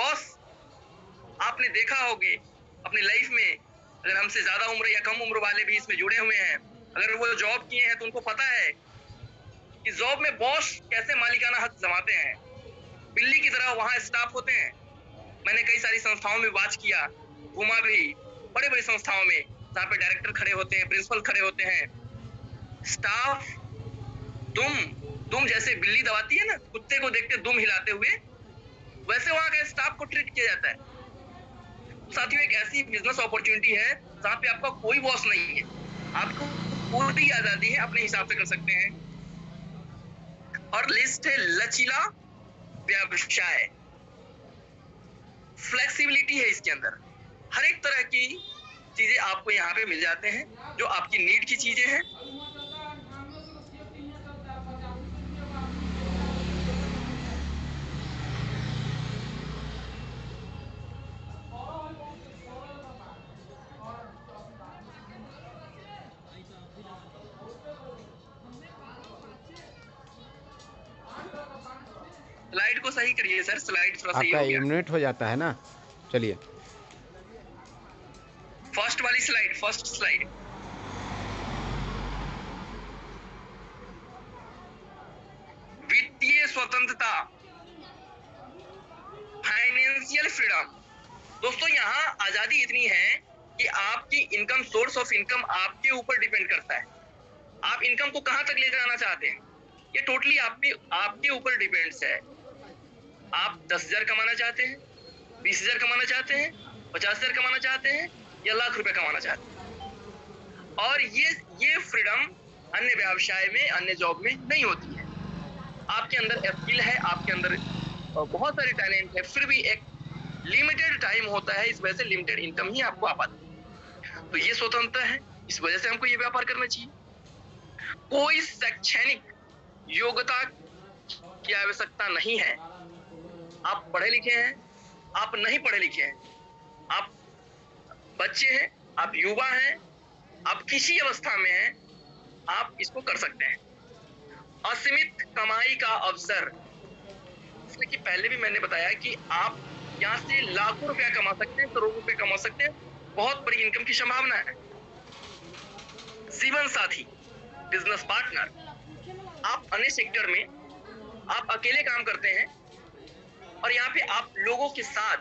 Boss आपने देखा होगे अपनी लाइफ में, अगर हमसे ज्यादा उम्र या कम उम्र वाले भी इसमें जुड़े हुए हैं, अगर वो जॉब किए हैं तो उनको पता है कि जॉब में बॉस कैसे मालिकाना हक जमाते हैं। बिल्ली की तरह वहां स्टाफ होते हैं। मैंने कई सारी संस्थाओं में बात किया, घूमा भी, बड़े बड़ी संस्थाओं में जहाँ पे डायरेक्टर खड़े होते हैं, प्रिंसिपल खड़े होते हैं। स्टाफ दुम जैसे बिल्ली दबाती है ना कुत्ते को देखते दुम हिलाते हुए, वैसे वहां के स्टाफ को ट्रीट किया जाता है। साथियों, एक ऐसी बिजनेस अपॉर्चुनिटी है जहाँ पे आपका कोई बॉस नहीं है, आपको पूरी आजादी है, अपने हिसाब से कर सकते हैं। और लिस्ट है लचीला व्यवसाय, फ्लेक्सिबिलिटी है इसके अंदर, हर एक तरह की चीजें आपको यहाँ पे मिल जाते हैं जो आपकी नीड की चीजें हैं। स्लाइड को सही करिए सर, स्लाइड थोड़ा सही आपका हो गया। मिनट हो जाता है ना, चलिए फर्स्ट वाली स्लाइड, फर्स्ट स्लाइड। वित्तीय स्वतंत्रता, फाइनेंशियल फ्रीडम। दोस्तों यहाँ आजादी इतनी है कि आपकी इनकम, सोर्स ऑफ इनकम आपके ऊपर डिपेंड करता है। आप इनकम को कहां तक ले जाना चाहते हैं, ये टोटली आपके ऊपर डिपेंड्स है। आप 10,000 कमाना चाहते हैं, 20,000 कमाना चाहते हैं, 50,000 कमाना चाहते हैं, या लाख रुपए कमाना चाहते हैं। और ये फ्रीडम अन्य व्यवसाय में, अन्य जॉब में नहीं होती है। आपके अंदर स्किल है, आपके अंदर बहुत सारे टैलेंट है, फिर भी एक लिमिटेड टाइम होता है, इस वजह से लिमिटेड इनकम ही आपको आ पाती है। तो ये स्वतंत्रता है, इस वजह से हमको ये व्यापार करना चाहिए। कोई शैक्षणिक योग्यता की आवश्यकता नहीं है। आप पढ़े लिखे हैं, आप नहीं पढ़े लिखे हैं, आप बच्चे हैं, आप युवा हैं, आप किसी अवस्था में हैं, आप इसको कर सकते हैं। असीमित कमाई का अवसर, जैसे कि पहले भी मैंने बताया कि आप यहाँ से लाखों रुपया कमा सकते हैं, करोड़ों रुपए कमा सकते हैं, बहुत बड़ी इनकम की संभावना है। जीवन साथी, बिजनेस पार्टनर, आप अन्य सेक्टर में आप अकेले काम करते हैं और यहाँ पे आप लोगों के साथ,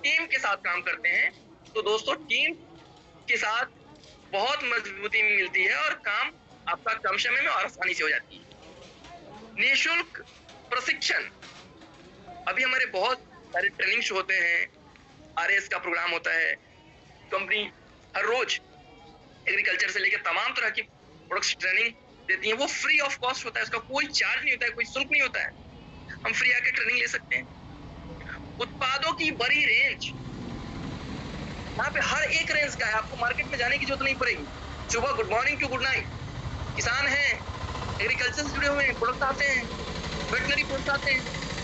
टीम के साथ काम करते हैं, तो दोस्तों टीम के साथ बहुत मजबूती मिलती है और काम आपका कम समय में और आसानी से हो जाती है। निःशुल्क प्रशिक्षण, अभी हमारे बहुत सारे ट्रेनिंग्स होते हैं, RS का प्रोग्राम होता है, कंपनी हर रोज एग्रीकल्चर से लेकर तमाम तरह की प्रोडक्ट्स ट्रेनिंग देती है, वो फ्री ऑफ कॉस्ट होता है, उसका कोई चार्ज नहीं होता है, कोई शुल्क नहीं होता है, हम फ्री आके ट्रेनिंग ले सकते हैं। उत्पादों की बड़ी रेंज, यहाँ पे हर एक रेंज का है, आपको मार्केट में जाने की जरूरत नहीं पड़ेगी। सुबह good morning to good night, किसान हैं, एग्रीकल्चर से जुड़े हुए हैं, प्रोडक्ट आते हैं, वेटनरी प्रोडक्ट आते हैं,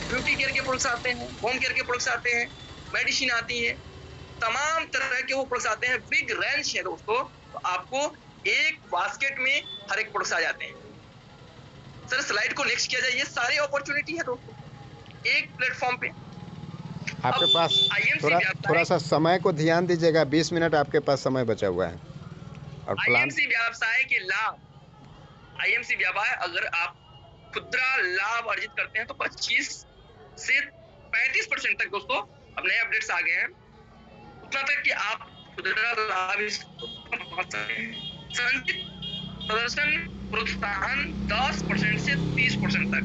ब्यूटी केयर के प्रोडक्ट्स आते हैं, होम केयर के प्रोडक्ट्स आते हैं, मेडिसिन आती है, तमाम तरह के वो प्रोडक्ट्स आते हैं, बिग रेंज है दोस्तों। तो आपको एक बास्केट में हर एक प्रोडक्ट्स आ जाते हैं। सर स्लाइड को नेक्स्ट किया जाए, ये सारी अपॉर्चुनिटी है दोस्तों एक प्लेटफॉर्म पे। आपके पास IMC थोड़ा सा समय को ध्यान दीजिएगा, 20 मिनट आपके पास समय बचा हुआ है। और प्लान IMC व्यवसाय के लाभ, IMC व्यापार अगर आप खुदरा लाभ अर्जित करते हैं तो 25 से 35% तक दोस्तों, अब नए अपडेट्स आ गए हैं, उतना तक कि आप खुदरा लाभ संचित प्रदर्शन प्रोत्साहन 10% से 30% तक।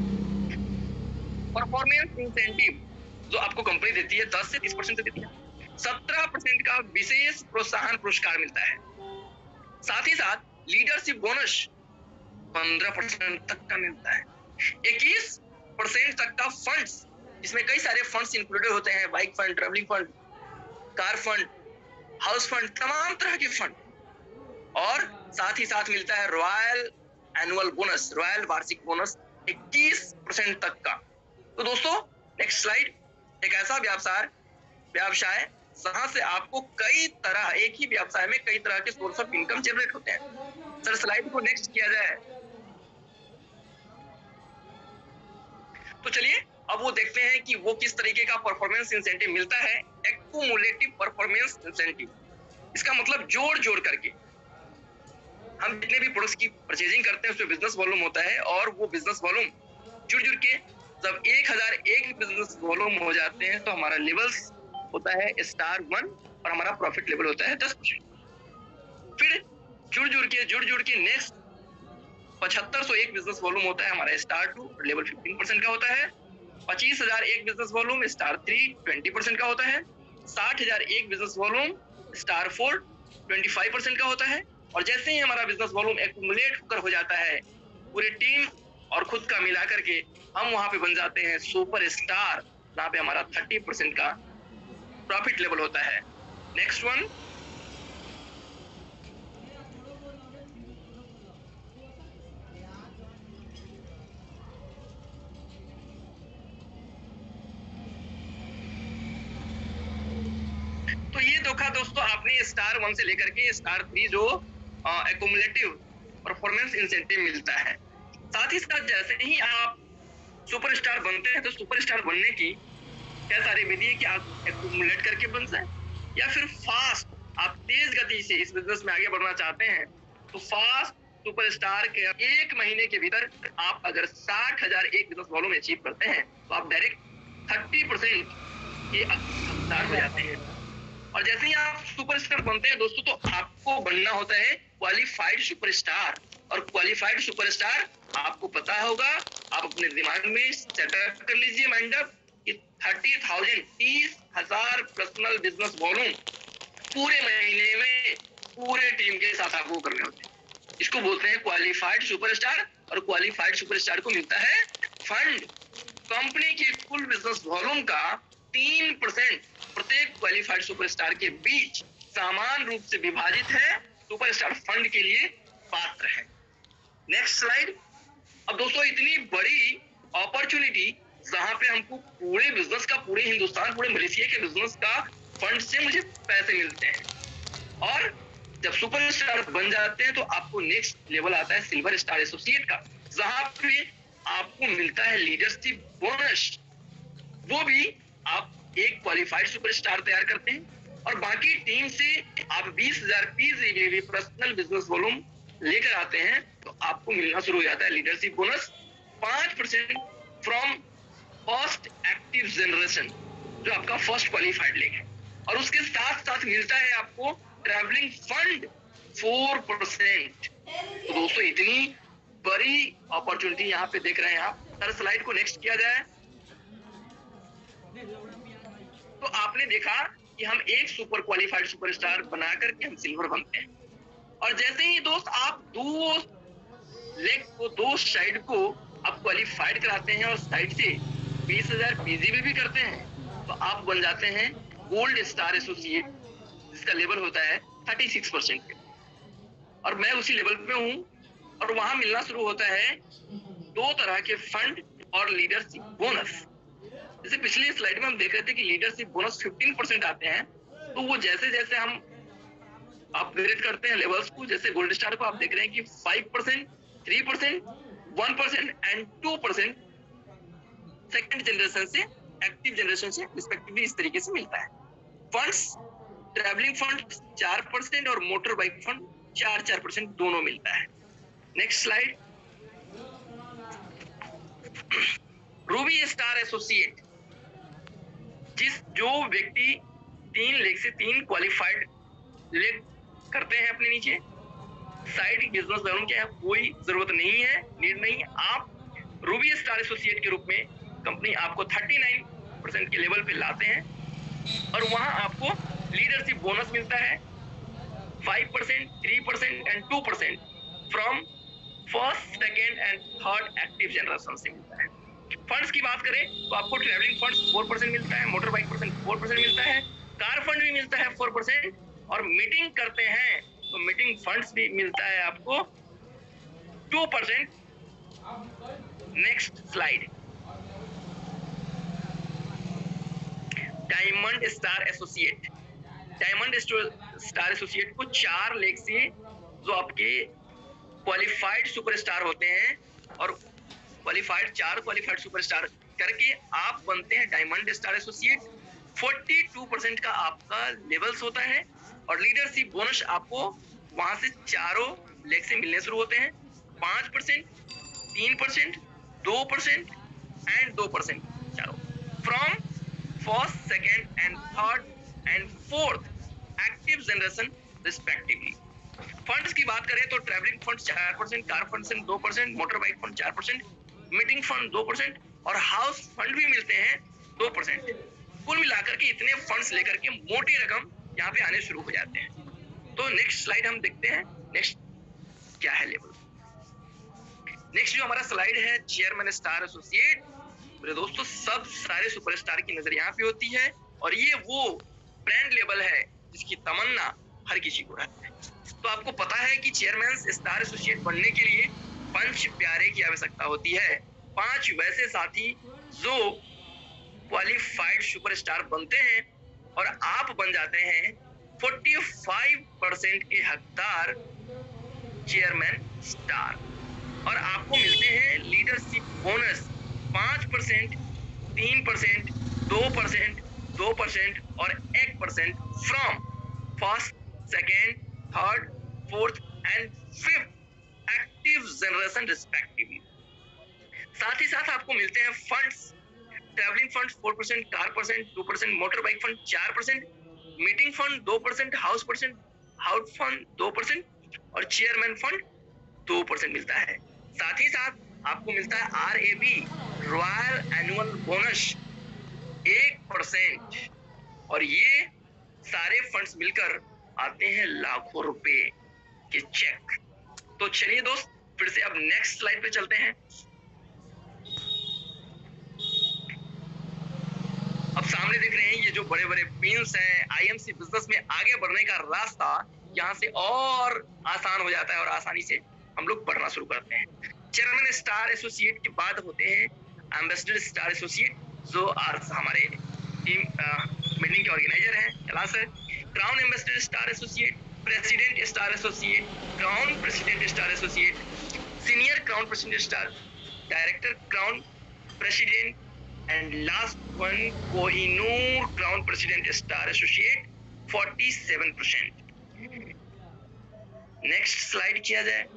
परफॉर्मेंस इंसेंटिव जो आपको कंपनी देती है 10 से 30% देती है, 17% का विशेष प्रोत्साहन पुरस्कार मिलता है। साथ ही साथ लीडरशिप बोनस 15% तक का मिलता है। 21% तक का फंड्स, इसमें कई सारे फंड्स इंक्लूडेड होते हैं, bike fund, travelling fund, car fund, house fund, तमाम तरह के फंड। और साथ ही साथ मिलता है रॉयल एनुअल बोनस, रॉयल वार्षिक बोनस 21% तक का। तो दोस्तों नेक्स्ट स्लाइड, एक ऐसा व्यवसाय जहां से आपको कई तरह, एक ही व्यवसाय में कई तरह के सोर्स ऑफ इनकम जनरेट होते हैं। सर स्लाइड को नेक्स्ट किया जाए तो चलिए अब वो देखते हैं कि वो किस तरीके का परफॉर्मेंस इंसेंटिव मिलता है, एक्यूमुलेटिव परफॉर्मेंस इंसेंटिव। इसका मतलब जोड़ जोड़ करके हम जितने भी प्रोडक्ट्स की परचेजिंग करते हैं उसमें बिजनेस वॉल्यूम होता है, और वो बिजनेस वॉल्यूम जुड़ जुड़ के जब 1001 बिजनेस वॉल्यूम हो जाते हैं तो हमारा लेवल्स होता है स्टार 1 और हमारा प्रॉफिट लेवल होता है 10%। फिर जुड़ जुड़ के नेक्स्ट 7501 बिजनेस वॉल्यूम होता है हमारा स्टार 2, लेवल 15% का होता है। 25001 बिजनेस वॉल्यूम स्टार 3 20% का होता है। 60001 बिजनेस वॉल्यूम स्टार 4 25% का होता है। और जैसे ही हमारा बिजनेस वॉल्यूम एक्यूमुलेट होकर हो जाता है पूरी टीम और खुद का मिला करके, हम वहां पे बन जाते हैं सुपर स्टार, जहां पे हमारा 30% का प्रॉफिट लेवल होता है। नेक्स्ट वन, तो ये देखा दोस्तों आपने स्टार 1 से लेकर के स्टार 3 जो एक्यूमुलेटिव परफॉर्मेंस इंसेंटिव मिलता है। साथ ही साथ जैसे ही आप सुपरस्टार बनते हैं तो सुपरस्टार बनने की क्या सारी विधि है कि आप एक्यूमुलेट करके बन जाए, या फिर फास्ट आप तेज गति से इस बिजनेस में आगे बढ़ना चाहते हैं तो फास्ट सुपरस्टार के 1 महीने के भीतर आप अगर 60,001 बिजनेस वॉल्यूम अचीव करते हैं तो आप डायरेक्ट 30% के स्टार हो जाते हैं। और जैसे ही आप सुपरस्टार बनते हैं दोस्तों तो आपको बनना होता है क्वालिफाइड सुपरस्टार। और क्वालिफाइड सुपरस्टार आपको पता होगा, आप अपने दिमाग में सेटअप कर लीजिए माइंड अप कि 30,000 पर्सनल बिजनेस वॉल्यूम पूरे महीने में पूरे टीम के साथ आपको करने होते हैं। इसको बोलते हैं क्वालिफाइड सुपरस्टार। और क्वालिफाइड सुपरस्टार को मिलता है फंड। कंपनी की कुल बिजनेस वॉल्यूम का 3% प्रत्येक क्वालिफाइड सुपरस्टार के बीच समान रूप से विभाजित है, सुपरस्टार फंड के लिए पात्र है। Next slide. अब दोस्तों इतनी बड़ी अपॉर्चुनिटी जहां पे हमको पूरे बिजनेस का, पूरे हिंदुस्तान, पूरे मलेशिया के बिजनेस का फंड से मुझे पैसे मिलते हैं, और जब सुपरस्टार बन जाते हैं तो आपको नेक्स्ट लेवल आता है सिल्वर स्टार एसोसिएट का, जहां पे आपको मिलता है लीडरशिप बोनस। वो भी आप एक क्वालिफाइड सुपरस्टार तैयार करते हैं और बाकी टीम से आप 20,000 पीस पर्सनल बिजनेस वॉल्यूम लेकर आते हैं तो आपको मिलना शुरू हो जाता है leadership bonus 5% from first active generation, जो आपका फर्स्ट क्वालिफाइड लेग है। और उसके साथ साथ मिलता है आपको ट्रैवलिंग फंड 4%। तो दोस्तों इतनी बड़ी अपॉर्चुनिटी यहाँ पे देख रहे हैं आप। सर स्लाइड को नेक्स्ट किया जाए। तो आपने देखा कि हम एक सुपर क्वालिफाइड सुपरस्टार बना करके हम सिल्वर बनते हैं, और जैसे ही दोस्त आप दो लेग को, दो साइड को आप क्वालिफाइड कराते हैं और साइड से 20,000 पीजीबी भी करते हैं तो आप बन जाते हैं गोल्ड स्टार एसोसिएट, जिसका लेवल होता है 36% पे। और मैं उसी लेवल पे हूँ और वहां मिलना शुरू होता है 2 तरह के फंड और लीडरशिप बोनस। जैसे पिछली स्लाइड में हम देख रहे थे कि लीडरशिप बोनस 15% आते हैं, तो वो जैसे जैसे हम अपग्रेड करते हैं लेवल्स को, जैसे गोल्ड स्टार को आप देख रहे हैं कि 5%, 3%, 1% एंड 2% सेकंड जनरेशन से, एक्टिव जनरेशन से रिस्पेक्टिवली इस तरीके से मिलता है। फंड्स, ट्रैवलिंग फंड 4% और मोटर बाइक फंड 4% दोनों मिलता है। Next slide. Ruby star associate, जो व्यक्ति 3 लेग से 3 क्वालिफाइड लेग करते हैं अपने नीचे, साइड बिजनेस वॉल्यूम क्या है कोई जरूरत नहीं है, नीड नहीं है। आप रूबी स्टार एसोसिएट के रूप में कंपनी आपको 39% के लेवल पे लाते हैं और वहां आपको लीडरशिप बोनस मिलता है 5%, 3% and 2% from first, second and third active generation से मिलता है। फंड्स की बात करें तो आपको ट्रैवलिंग फंड्स 4% मिलता है, मोटर बाइक फंड 4% मिलता है, कार फंड भी मिलता है 4%, और मीटिंग करते हैं तो मीटिंग फंड्स भी मिलता है आपको 2%। Next slide. Diamond star associate, diamond star associate को 4 लेग से जो आपके क्वालिफाइड सुपरस्टार होते हैं, और क्वालिफाइड 4 क्वालिफाइड सुपरस्टार करके आप बनते हैं डायमंड स्टार एसोसिएट। 42% का आपका लेवल्स होता है और लीडरशिप बोनस आपको वहां से चारों लेग से मिलने शुरू होते हैं। 5%, 3%, 2% एंड 2% चारों from first, second and third and fourth active generation respectively. Funds की बात करें तो travelling fund 4%, car fund 2%, motor bike fund 4%, meeting fund 2% और हाउस फंड भी मिलते हैं 2%। कुल मिलाकर के इतने फंड्स लेकर के मोटी रकम यहाँ पे आने शुरू हो जाते हैं। तो नेक्स्ट स्लाइड हम देखते हैं। नेक्स्ट क्या है लेवल। नेक्स्ट जो हमारा स्लाइड है चेयरमैन स्टार एसोसिएट। मेरे दोस्तों सब सारे सुपरस्टार की नजर यहाँ पे होती है और ये वो ब्रांड लेवल है जिसकी तमन्ना हर किसी को रहती है। तो आपको पता है कि चेयरमैन स्टार एसोसिएट बनने के लिए 5 प्यारे की आवश्यकता होती है। 5 वैसे साथी जो क्वालिफाइड सुपरस्टार बनते हैं और आप बन जाते हैं 45% के हकदार चेयरमैन स्टार और आपको मिलते हैं लीडरशिप बोनस 5%, 3%, 2%, 2% और 1% from first, second, third, fourth and fifth active generation respectively. साथ ही साथ आपको मिलते हैं funds, travelling fund 4%, car fund 2%, motor bike fund 4%, meeting fund 2%, house fund 2% और चेयरमैन फंड 2% मिलता है। साथ ही साथ आपको मिलता है RAB रॉयल एनुअल बोनस 1% और ये सारे फंड्स मिलकर आते हैं लाखों रुपए के चेक। तो चलिए दोस्त फिर से अब नेक्स्ट स्लाइड पे चलते हैं। अब सामने देख रहे हैं ये जो बड़े बड़े पिन्स हैं, IMC बिजनेस में आगे बढ़ने का रास्ता यहाँ से और आसान हो जाता है और आसानी से हम लोग बढ़ना शुरू करते हैं। चेयरमैन स्टार एसोसिएट के बाद होते हैं एम्बेसडर स्टार एसोसिएट जो आज हमारे टीम मीटिंग के ऑर्गेनाइजर हैं कैलाश है। Crown ambassador star associate, president star associate, crown president star associate, senior crown president star, director crown president and last one Kohinoor crown president star associate 47%। Next slide किया जाए।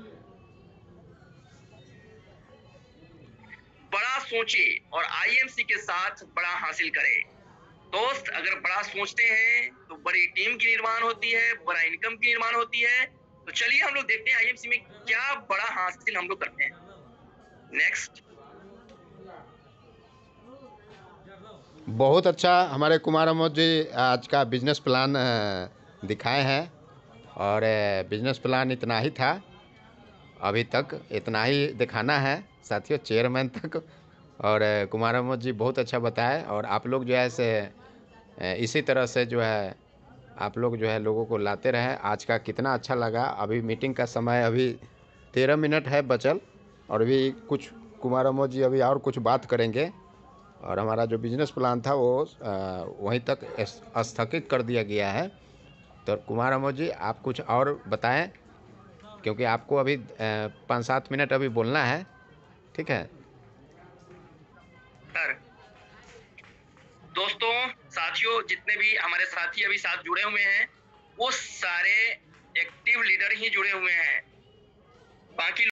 बड़ा सोचे और IMC के साथ बड़ा हासिल करे। दोस्त अगर बड़ा सोचते हैं तो बड़ी टीम की निर्माण होती है, बड़ा इनकम की निर्माण होती है। तो चलिए हम लोग देखते हैं IMC में क्या बड़ा हासिल हम लोग करते हैं। नेक्स्ट। बहुत अच्छा हमारे कुमार अमोद जी आज का बिजनेस प्लान दिखाए हैं और बिजनेस प्लान इतना ही था, अभी तक इतना ही दिखाना है साथियों, चेयरमैन तक। और कुमार अमोद जी बहुत अच्छा बताए और आप लोग जो है से इसी तरह से जो है आप लोग जो है लोगों को लाते रहे। आज का कितना अच्छा लगा। अभी मीटिंग का समय अभी 13 मिनट है बचल और अभी कुछ कुमार अमोद जी अभी और कुछ बात करेंगे और हमारा जो बिजनेस प्लान था वो वहीं तक स्थगित कर दिया गया है। तो कुमार अमोद जी आप कुछ और बताएं क्योंकि आपको अभी 5-7 मिनट अभी बोलना है, ठीक है सर। दोस्तों साथियों जितने भी हमारे साथी अभी साथ जुड़े हुए हैं वो सारे एक्टिव लीडर ही जुड़े हुए हैं, बाकी